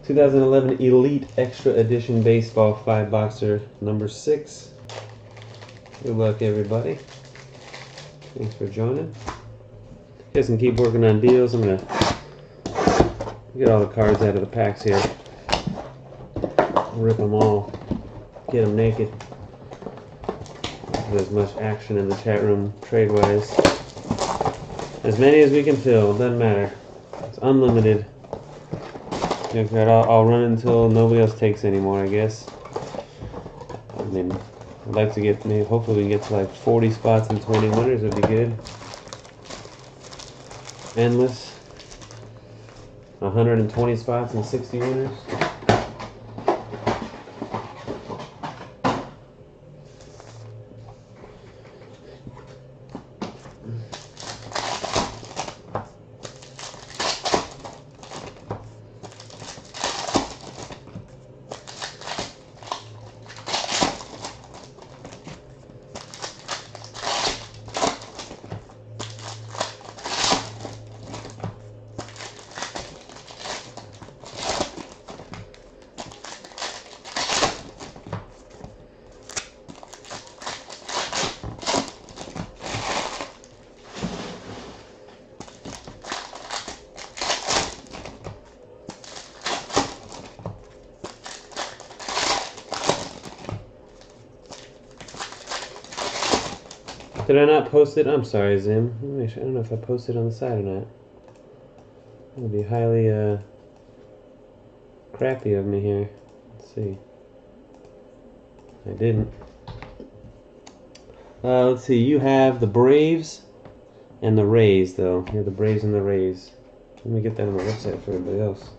2011 Elite Extra Edition Baseball 5-boxer number 6. Good luck, everybody. Thanks for joining. You guys can keep working on deals. I'm going to get all the cards out of the packs here. Rip them all. Get them naked. There's much action in the chat room trade-wise. As many as we can fill. Doesn't matter. It's unlimited. I'll run until nobody else takes anymore, I guess. I mean, I'd like to get, maybe, hopefully we can get to like 40 spots and 20 winners. Would be good. Endless. 120 spots and 60 winners. Did I not post it? I'm sorry, Zim. Let me make sure. I don't know if I posted on the side or not. That would be highly crappy of me here. Let's see. I didn't. Let's see. You have the Braves and the Rays, though. You have the Braves and the Rays. Let me get that on my website for everybody else.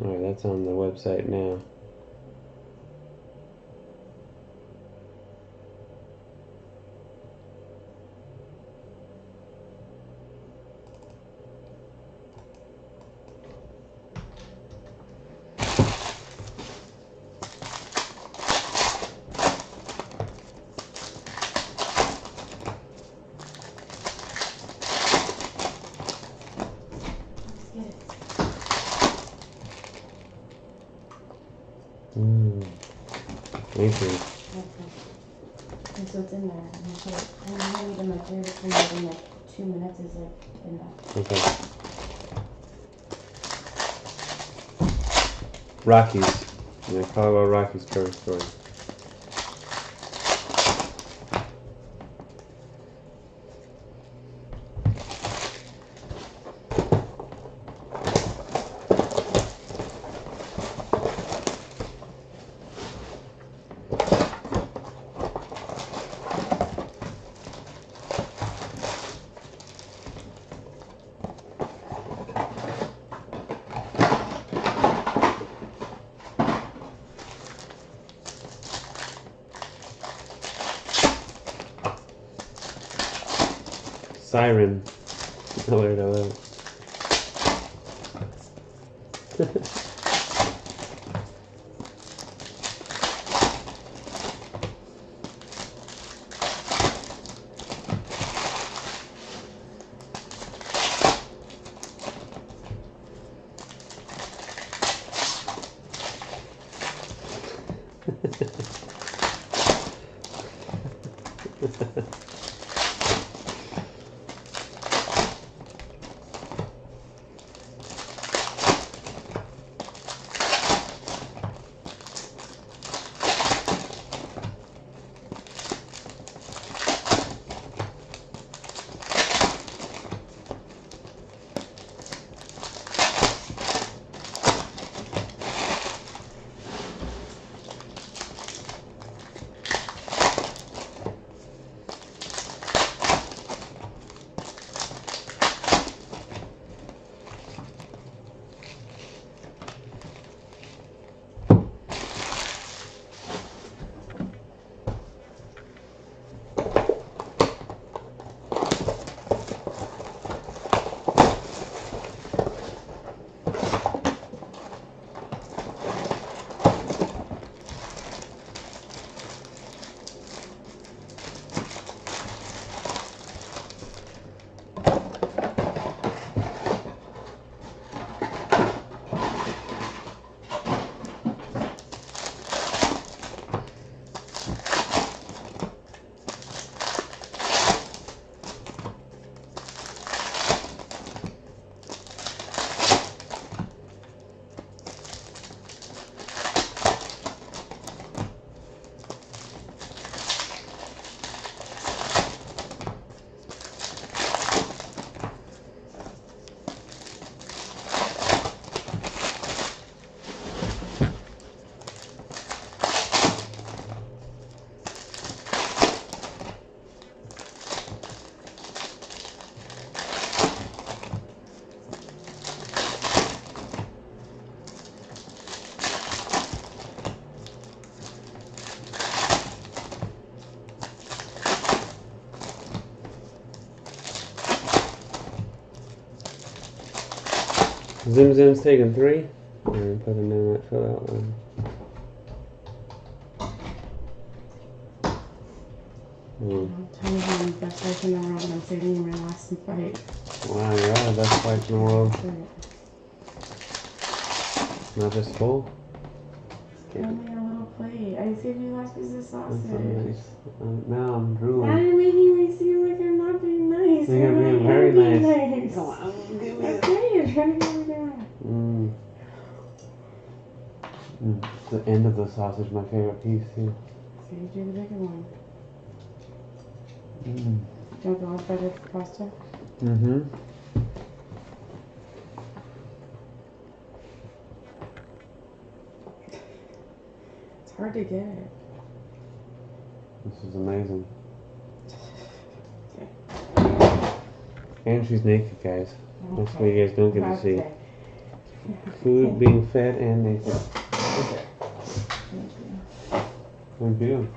Alright, that's on the website now. Thank you. Okay. And so it's in there. And I'm gonna read them like 3 to 3 within like 2 minutes is like enough. Okay. Rockies. Yeah, Colorado Rockies cover story. Siren. I learned all that. Zim Zim's taking 3. And put him in that fill out one. Tell me how I'm the best fight in the world and I'm saving you my last fight. Wow, you are the best fight in the world. That's right. Not this full. Only a little plate. I saved you the last piece of That's so sausage. nice. Now I'm Now drooling. you're making me seem like I'm not being nice. You're I'm being not very being nice. Come on, give me okay, you're trying to get me down. The end of the sausage, my favorite piece too. Saved you the bigger one. Mm. Don't go with butter pasta. Mm-hmm. It's hard to get it. This is amazing. Okay. And she's naked, guys. That's what you guys don't get to see. Okay. Food being fed and naked. Thank you. Thank you.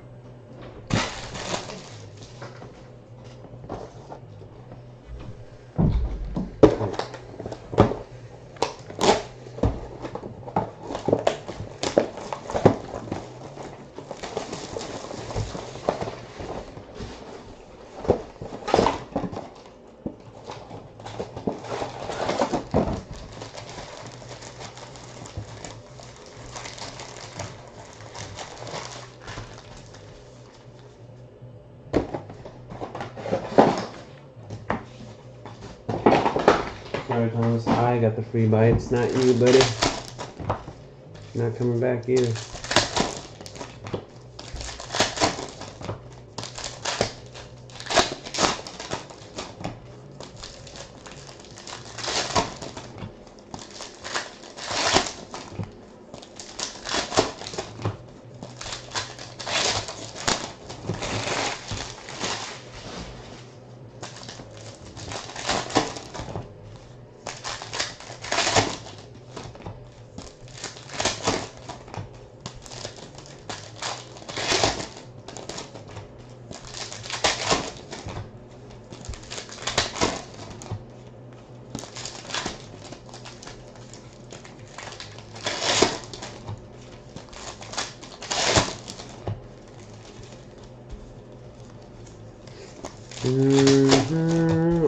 Sorry, Thomas. I got the free bites, not you, buddy. You're not coming back either.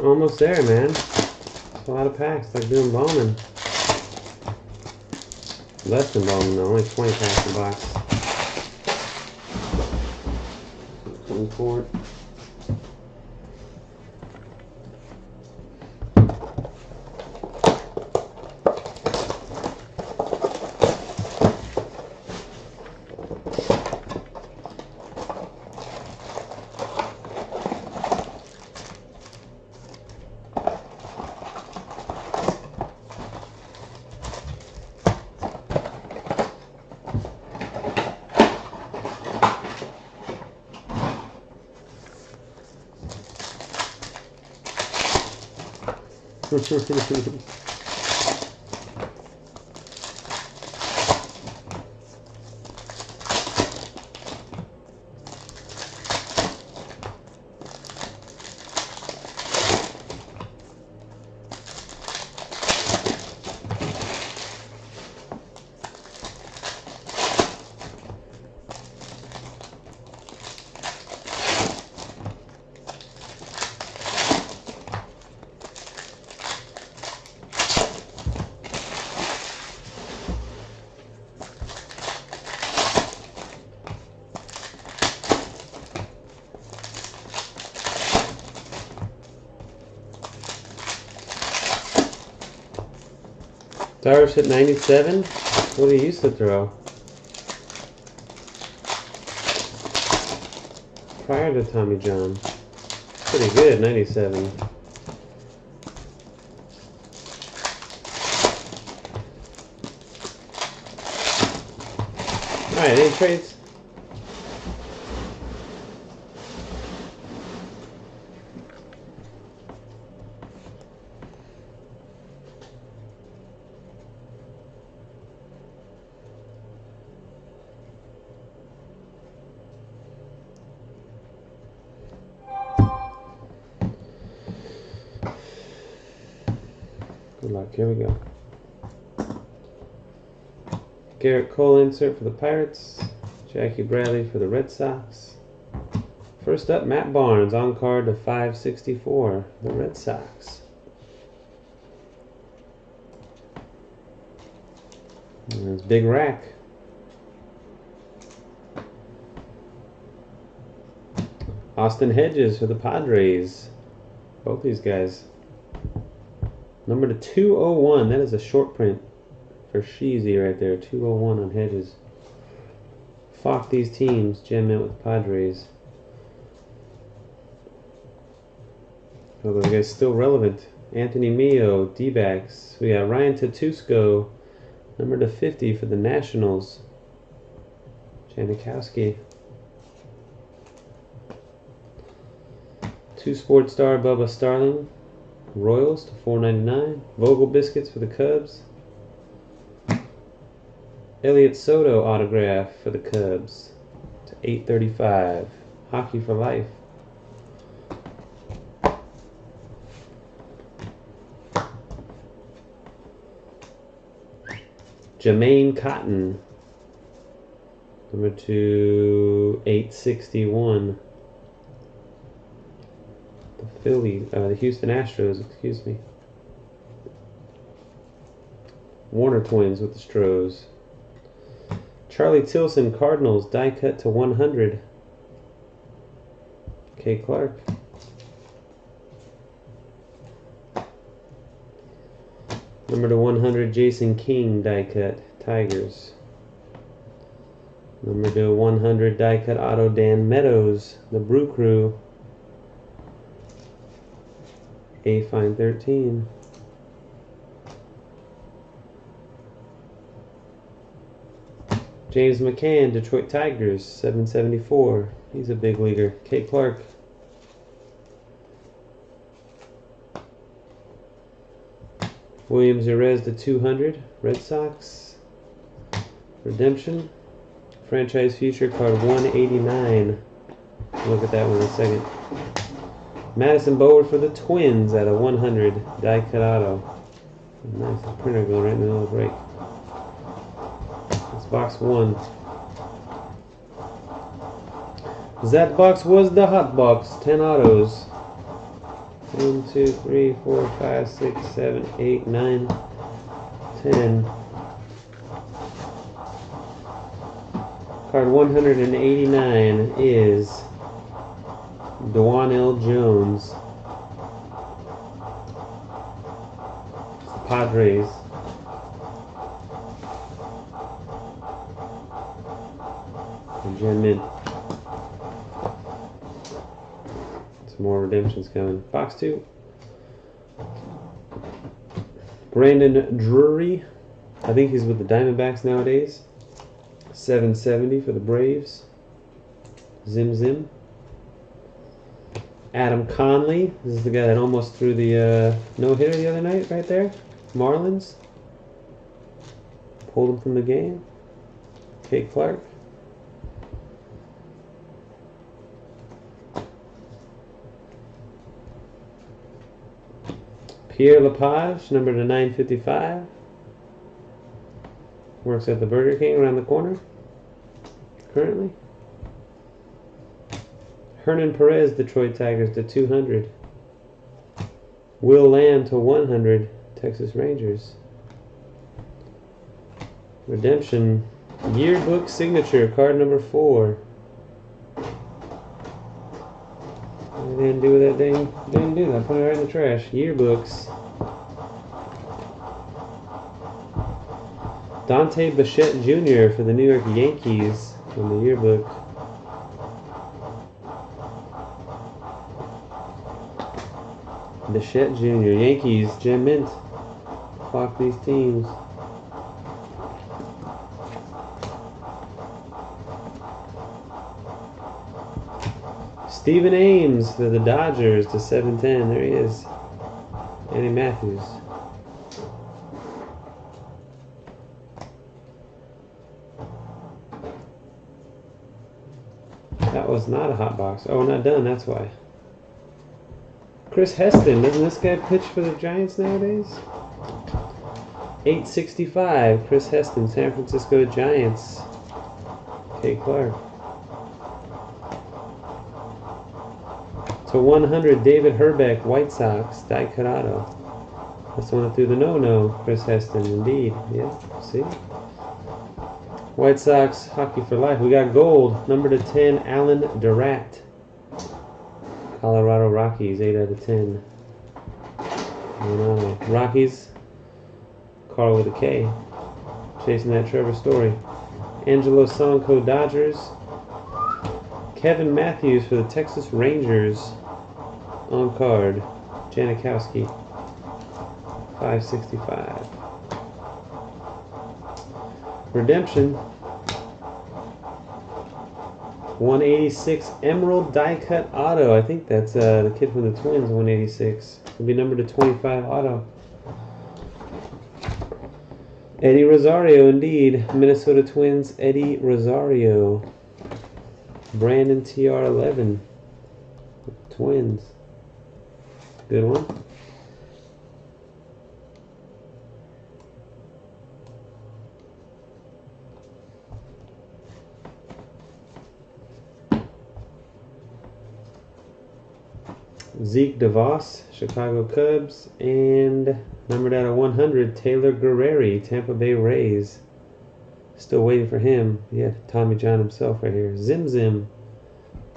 Almost there, man. It's a lot of packs, like doing bombing. Less than bombing though, only 20 packs a box. 24. Darvish hit 97. What he used to throw prior to Tommy John. Pretty good, 97. Alright, any trades? Good luck, here we go. Garrett Cole insert for the Pirates. Jackie Bradley for the Red Sox. First up, Matt Barnes on card to 564, the Red Sox. There's Big Rack. Austin Hedges for the Padres. Both these guys. Number to 201. That is a short print for Sheezy right there. 201 on Hedges. Fuck these teams. Gem in with the Padres. Oh, those guys still relevant. Anthony Mio, D-backs. We got Ryan Tatusco, number to 50 for the Nationals. Janikowski. 2 Sports Star Bubba Starling, Royals to 499. Vogel Biscuits for the Cubs. Elliott Soto autograph for the Cubs to 835. Hockey for life. Jermaine Cotton, number to 861. The Houston Astros, excuse me. Warner Twins with the Stros. Charlie Tilson, Cardinals, die cut to 100. K. Clark. Number to 100, Jason King, die cut, Tigers. Number to 100, die cut auto, Dan Meadows, the Brew Crew. A fine 13. James McCann, Detroit Tigers, 774. He's a big leaguer. K. Clark. Williams Jerez to 200. Red Sox. Redemption. Franchise future card 189. Look at that one in a second. Madison Boward for the Twins at a 100. Die cut auto. Nice printer going right in the middle of the break. That's box 1. That box was the hot box. 10 autos. 1, 2, 3, 4, 5, 6, 7, 8, 9, 10. Card 189 is Dwan L. Jones. It's the Padres. And Gen Mint. Some more redemptions coming. Box 2. Brandon Drury. I think he's with the Diamondbacks nowadays. 770 for the Braves. Zim Zim. Adam Conley. This is the guy that almost threw the no-hitter the other night right there. Marlins. Pulled him from the game. K. Clark. Pierre Lepage, number to 955. Works at the Burger King around the corner. Currently. Hernan Perez, Detroit Tigers to 200. Will Lamb to 100. Texas Rangers. Redemption. Yearbook signature, card number 4. I didn't do that thing. Didn't do that. Put it right in the trash. Yearbooks. Dante Bichette Jr. for the New York Yankees on the yearbook. Bichette Jr. Yankees. Gem Mint. Fuck these teams. Stephen Ames for the Dodgers to 710. There he is. Andy Matthews. That was not a hot box. Oh, not done. That's why. Chris Heston. Doesn't this guy pitch for the Giants nowadays? 865, Chris Heston, San Francisco Giants. K. Clark. To 100, David Herbeck, White Sox, die cut auto. That's the one that threw the no-no, Chris Heston, indeed. Yeah, see? White Sox, hockey for life. We got gold, number to 10, Alan Durant. Colorado Rockies, 8 out of 10. Rockies, Carl with a K. Chasing that Trevor Story. Angelo Sonko, Dodgers. Kevin Matthews for the Texas Rangers. On card, Janikowski. 565. Redemption. 186 Emerald die cut auto. I think that's the kid from the Twins. 186. It'll be numbered to 25 auto. Eddie Rosario, indeed. Minnesota Twins, Eddie Rosario. Brandon TR11. Twins. Good one. Zeke DeVos, Chicago Cubs, and numbered out of 100, Taylor Guerreri, Tampa Bay Rays. Still waiting for him. Yeah, Tommy John himself right here. Zim Zim,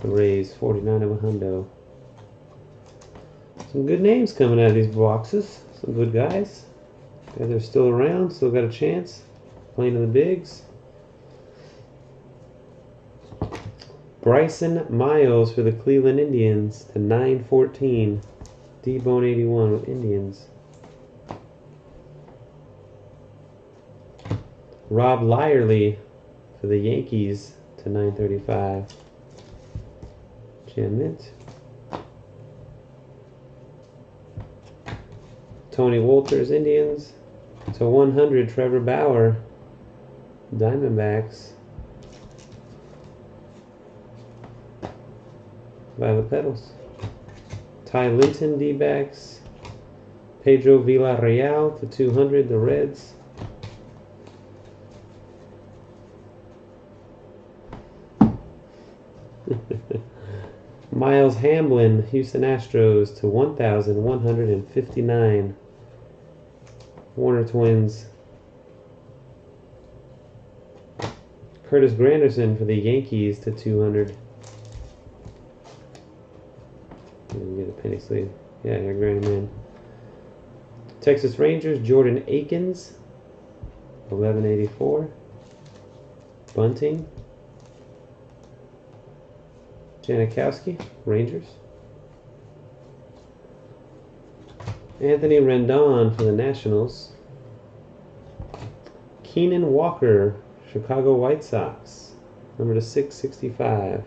the Rays, 49 of a hundo. Some good names coming out of these boxes. Some good guys. Guys are still around, still got a chance. Playing in the bigs. Bryson Miles for the Cleveland Indians to 914. D-Bone 81 with Indians. Rob Lyerly for the Yankees to 935. Jam Mint. Tony Wolters, Indians to 100. Trevor Bauer, Diamondbacks. Violet Petals. Ty Linton, D-backs. Pedro Villarreal to 200, the Reds. Miles Hamlin, Houston Astros to 1,159. Warner Twins. Curtis Granderson for the Yankees to 200. Get a penny sleeve. Yeah, here, Granny Man. Texas Rangers, Jordan Akins, 1184. Bunting. Janikowski, Rangers. Anthony Rendon for the Nationals. Keenan Walker, Chicago White Sox, number to 665.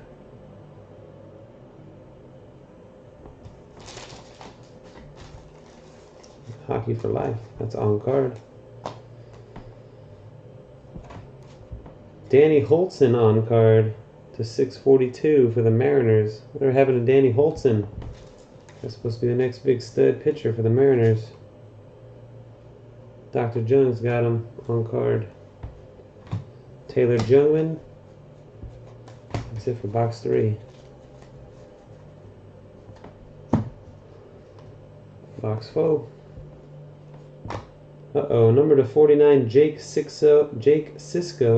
Hockey for life. That's on card. Danny Holtzen on card to 642 for the Mariners. They're having a Danny Holtzen. That's supposed to be the next big stud pitcher for the Mariners. Dr. Jung's got him on card. Taylor Jungman. That's it for box 3. Box 4. Uh-oh, number to 49, Jake Cisco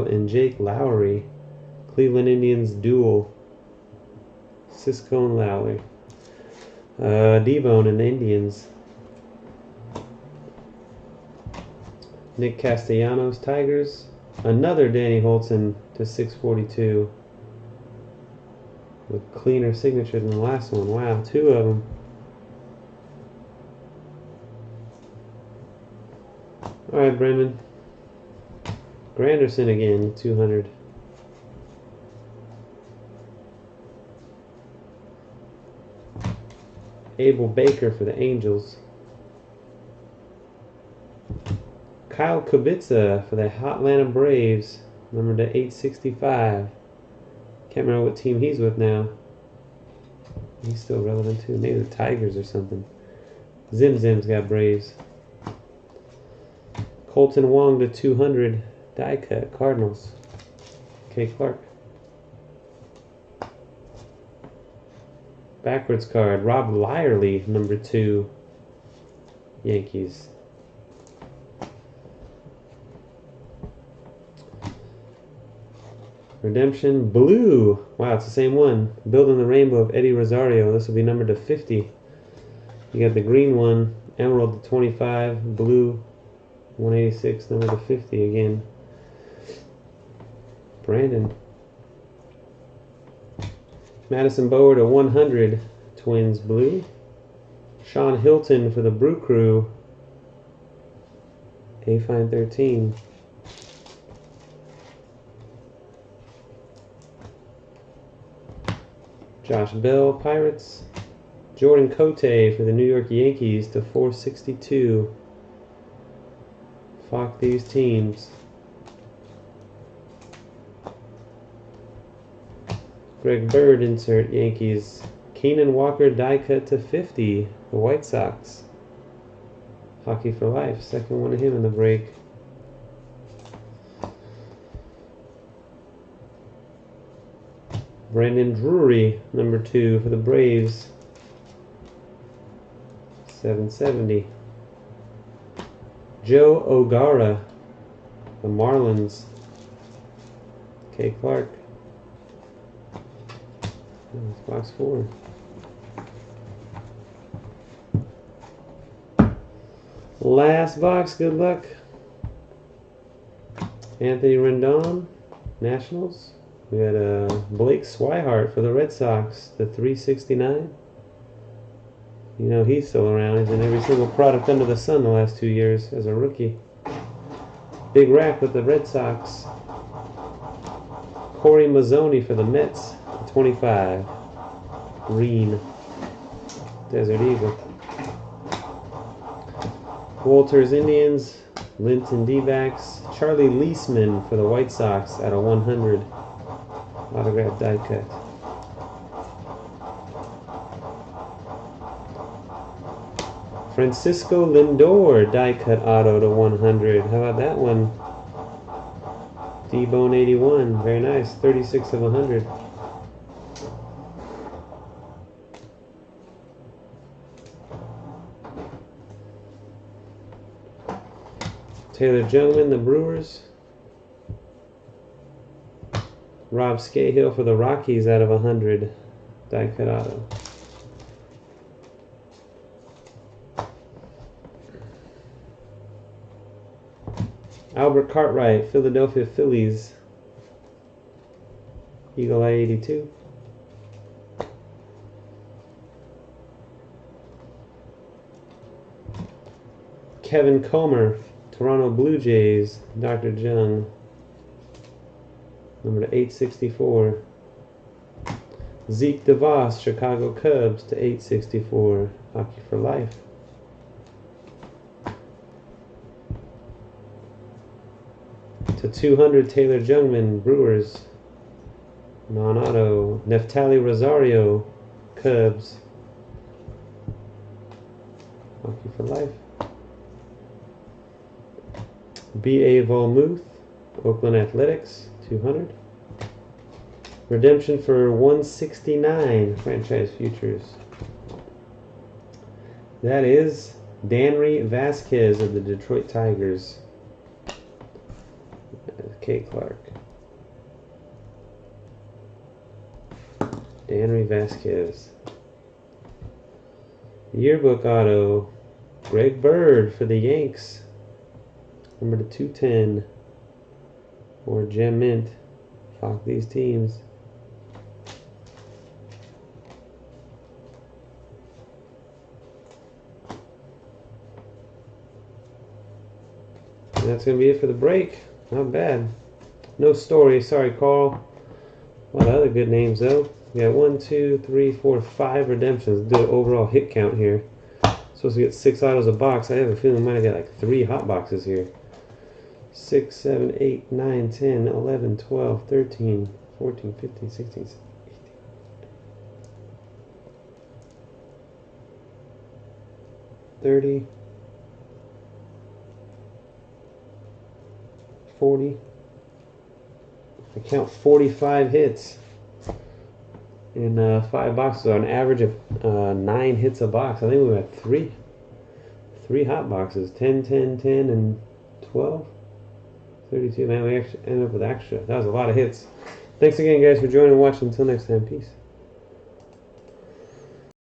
and Jake Lowry. Cleveland Indians duel. Cisco and Lowry. D-Bone and the Indians. Nick Castellanos, Tigers. Another Danny Holtzen to 642. With cleaner signature than the last one. Wow, 2 of them. Alright, Bremen. Granderson again, 200. Abel Baker for the Angels. Kyle Kubica for the Atlanta Braves, number to 865. Can't remember what team he's with now. He's still relevant too. Maybe the Tigers or something. Zim Zim's got Braves. Colton Wong to 200 die cut Cardinals. K. Clark. Backwards card, Rob Lyerly, number 2, Yankees. Redemption blue. Wow, it's the same one. Building the Rainbow of Eddie Rosario. This will be numbered to 50. You got the green one, Emerald to 25, blue 186, number to 50 again. Brandon. Madison Bower to 100, Twins blue. Sean Hilton for the Brew Crew, A-Fine 13. Josh Bell, Pirates. Jordan Cote for the New York Yankees to 462. Fuck these teams. Greg Bird, insert Yankees. Keenan Walker, die cut to 50. The White Sox. Hockey for life. Second one of him in the break. Brandon Drury, number 2 for the Braves. 770. Joe O'Gara, the Marlins. K. Clark. That's box 4. Last box, good luck. Anthony Rendon, Nationals. We got Blake Swihart for the Red Sox, the 369. You know he's still around. He's in every single product under the sun the last 2 years as a rookie. Big rack with the Red Sox. Corey Mazzoni for the Mets, 25. Green. Desert Eagle. Walters Indians, Linton D-backs. Charlie Leisman for the White Sox at a 100. Autographed die cut. Francisco Lindor, die cut auto to 100. How about that one? D-Bone 81. Very nice. 36 of 100. Taylor Jungmann, the Brewers. Rob Scahill for the Rockies out of 100. Die cut auto. Albert Cartwright, Philadelphia Phillies. Eagle Eye 82. Kevin Comer, Toronto Blue Jays. Dr. Jung. Number to 864. Zeke DeVos, Chicago Cubs to 864. Hockey for life. To 200, Taylor Jungmann, Brewers. Non-auto. Neftali Rosario, Cubs. Hockey for life. B.A. Volmuth, Oakland Athletics, 200. Redemption for 169, Franchise Futures. That is Danry Vasquez of the Detroit Tigers. K. Clark. Danry Vasquez. Yearbook auto. Greg Bird for the Yanks. Number to 210. Or Gem Mint. Fuck these teams. And that's going to be it for the break. Not bad. No story. Sorry, Carl. A lot of other good names, though. We got 1, 2, 3, 4, 5 redemptions. Do an overall hit count here. Supposed to get 6 autos a box. I have a feeling I might have got like 3 hot boxes here. 6, 7, 8, 9, 10, 11, 12, 13, 14, 15, 16, 18. 30. 40. I count 45 hits in 5 boxes, on an average of 9 hits a box. I think we had three hot boxes, 10, 10, 10, and 12. 32. Man, we actually ended up with extra. That was a lot of hits. Thanks again, guys, for joining and watching. Until next time, peace.